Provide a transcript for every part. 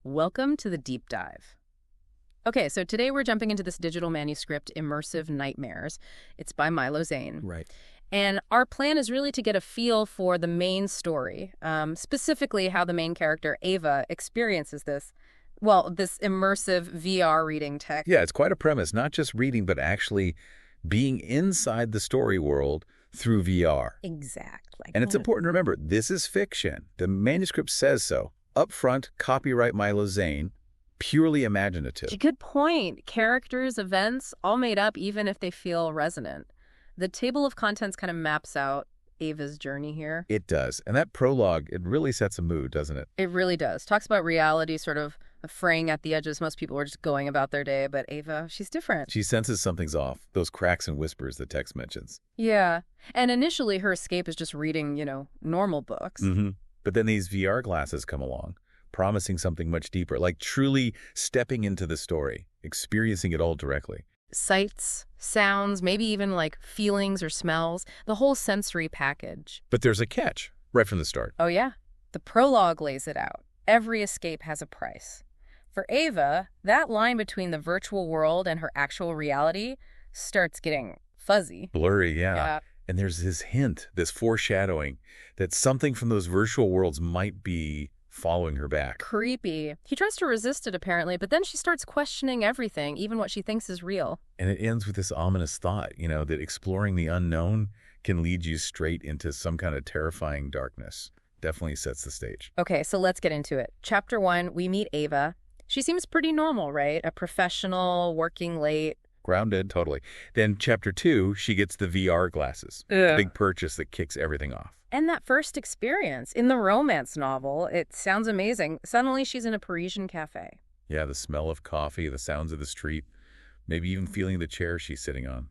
Welcome to the deep dive. Okay, so today we're jumping into this digital manuscript, Immersive Nightmares. It's by Milo Zane. Right. And our plan is really to get a feel for the main story, specifically how the main character, Ava, experiences this immersive VR reading tech. Yeah, it's quite a premise, not just reading, but actually being inside the story world through VR. Exactly. And it's important to remember, this is fiction. The manuscript says so. Up front, copyright Milo Zane, purely imaginative. Good point. Characters, events, all made up even if they feel resonant. The table of contents kind of maps out Ava's journey here. It does. And that prologue, it really sets a mood, doesn't it? It really does. Talks about reality sort of fraying at the edges. Most people are just going about their day, but Ava, she's different. She senses something's off, those cracks and whispers the text mentions. Yeah. And initially her escape is just reading, normal books. But then these VR glasses come along, promising something much deeper, like truly stepping into the story, experiencing it all directly. Sights, sounds, maybe even like feelings or smells, the whole sensory package. But there's a catch right from the start. Oh, yeah. The prologue lays it out. Every escape has a price. For Ava, that line between the virtual world and her actual reality starts getting fuzzy. Blurry, yeah. And there's this hint, this foreshadowing, that something from those virtual worlds might be following her back. Creepy. He tries to resist it, apparently, but then she starts questioning everything, even what she thinks is real. And it ends with this ominous thought, that exploring the unknown can lead you straight into some kind of terrifying darkness. Definitely sets the stage. Okay, so let's get into it. Chapter 1, we meet Ava. She seems pretty normal, right? A professional, working late. Grounded, totally. Then chapter 2, she gets the VR glasses. The big purchase that kicks everything off. And that first experience in the romance novel, it sounds amazing. Suddenly she's in a Parisian cafe. Yeah, the smell of coffee, the sounds of the street, maybe even feeling the chair she's sitting on.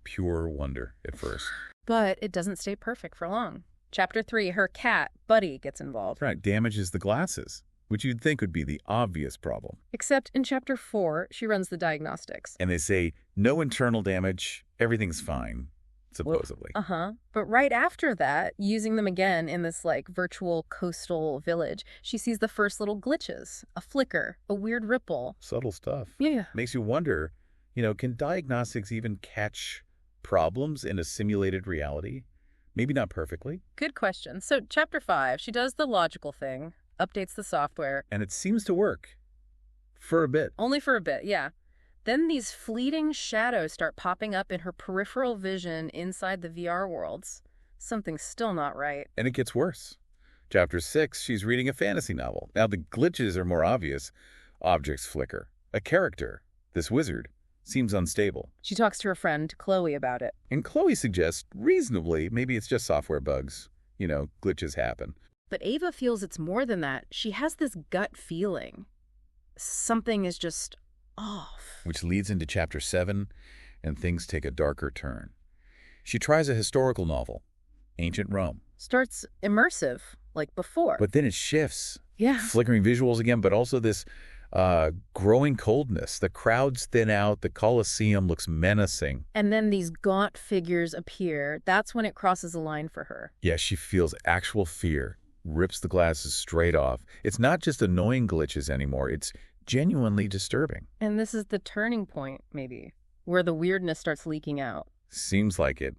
Pure wonder at first. But it doesn't stay perfect for long. Chapter 3, her cat, Buddy, gets involved. Right, damages the glasses, which you'd think would be the obvious problem. Except in Chapter 4, she runs the diagnostics. And they say, no internal damage, everything's fine, supposedly. But right after that, using them again in this, virtual coastal village, she sees the first little glitches, a flicker, a weird ripple. Subtle stuff. Yeah. Makes you wonder, can diagnostics even catch problems in a simulated reality? Maybe not perfectly. Good question. So Chapter 5, she does the logical thing, updates the software. And it seems to work. For a bit. Only for a bit, yeah. Then these fleeting shadows start popping up in her peripheral vision inside the VR worlds. Something's still not right. And it gets worse. Chapter 6, she's reading a fantasy novel. Now the glitches are more obvious. Objects flicker. A character, this wizard, seems unstable. She talks to her friend, Chloe, about it. And Chloe suggests, reasonably, maybe it's just software bugs. Glitches happen. But Ava feels it's more than that. She has this gut feeling. Something is just off. Which leads into Chapter 7, and things take a darker turn. She tries a historical novel, Ancient Rome. Starts immersive, like before. But then it shifts. Yeah. Flickering visuals again, but also this growing coldness. The crowds thin out. The Colosseum looks menacing. And then these gaunt figures appear. That's when it crosses a line for her. Yeah, she feels actual fear. Rips the glasses straight off. It's not just annoying glitches anymore. It's genuinely disturbing. And this is the turning point, maybe, where the weirdness starts leaking out. Seems like it.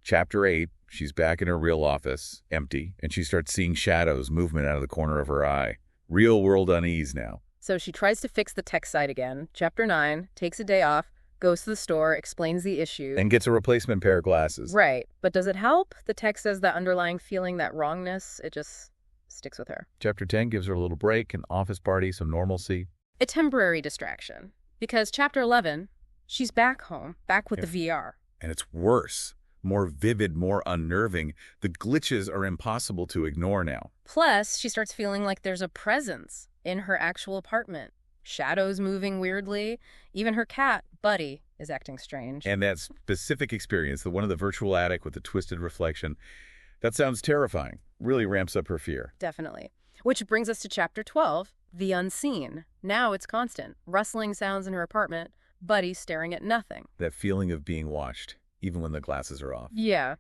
Chapter 8, she's back in her real office, empty, and she starts seeing shadows, movement out of the corner of her eye. Real world unease now. So she tries to fix the tech site again. Chapter 9, takes a day off, goes to the store, explains the issue. And gets a replacement pair of glasses. Right. But does it help? The tech says that underlying feeling, that wrongness, it just sticks with her. Chapter 10 gives her a little break, an office party, some normalcy. A temporary distraction. Because Chapter 11, she's back home, back with the VR. And it's worse. More vivid, more unnerving. The glitches are impossible to ignore now. Plus, she starts feeling like there's a presence in her actual apartment. Shadows moving weirdly. Even her cat, Buddy, is acting strange. And that specific experience, the one of the virtual attic with the twisted reflection, that sounds terrifying. Really ramps up her fear. Definitely. Which brings us to Chapter 12, the unseen. Now it's constant. Rustling sounds in her apartment. Buddy staring at nothing. That feeling of being watched, even when the glasses are off. Yeah.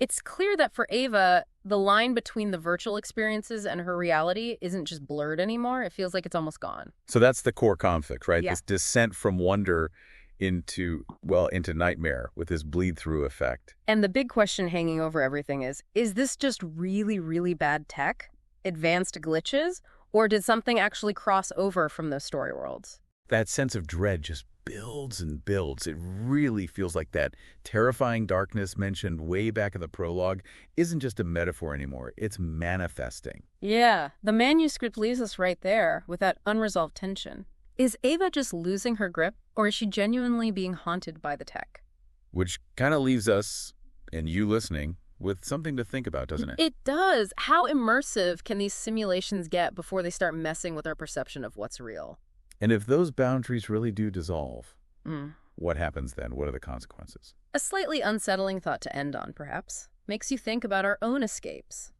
It's clear that for Ava, The line between the virtual experiences and her reality isn't just blurred anymore. It feels like it's almost gone. So that's the core conflict, right? Yeah. This descent from wonder into, well, into nightmare with this bleed-through effect. And the big question hanging over everything is this just really, really bad tech? Advanced glitches? Or did something actually cross over from those story worlds? That sense of dread just builds and builds. It really feels like that terrifying darkness mentioned way back in the prologue isn't just a metaphor anymore. It's manifesting. Yeah, the manuscript leaves us right there with that unresolved tension. Is Ava just losing her grip, or is she genuinely being haunted by the tech? Which kind of leaves us, and you listening, with something to think about, doesn't it? It does. How immersive can these simulations get before they start messing with our perception of what's real? And if those boundaries really do dissolve, Mm. what happens then? What are the consequences? A slightly unsettling thought to end on, perhaps. Makes you think about our own escapes.